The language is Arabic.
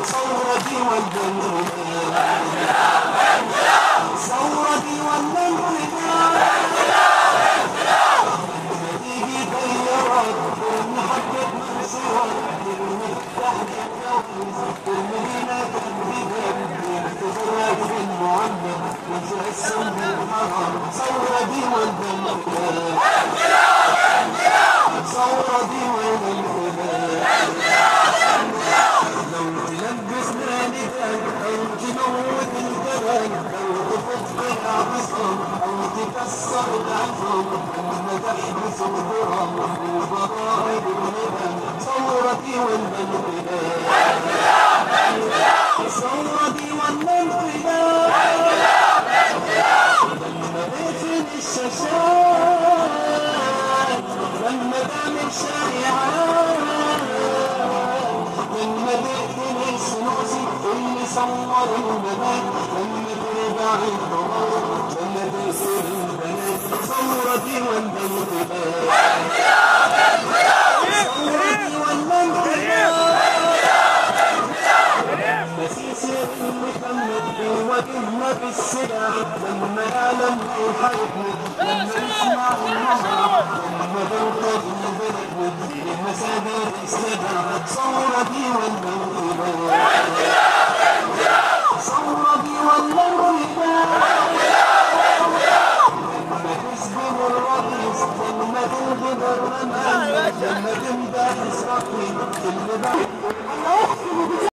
ثورتي ثورتي ولا انقلاب تيجي طيارات نحقق منصورات نرمي تحت الجوز المدينة تنبيذات تزرع في المعمر ونتقسم بالحرام ثورتي ولا انقلاب ثورتي ولا انقلاب لو تلبسنا نداء أو تموت الجبل أو تفك العصام أو تكسر العظام أما تحبس الغرام بالبضائع بالهبل ثورتي ولا انقلاب ثورتي ولا انقلاب لما تقفل الشاشات لما تعمل شائعات لما تقتل السنوسي اللي صور البنات لما ترجع الضمار لما تأسر البنات ثورتي ولا انقلاب ثورتي ولا انقلاب مسيسي المكمل قوتنا في السلاح لما يعلم حياتنا لما نسمع النهار لما ترقد البلد وتجي المساجد السبع ثورتي ولا انقلاب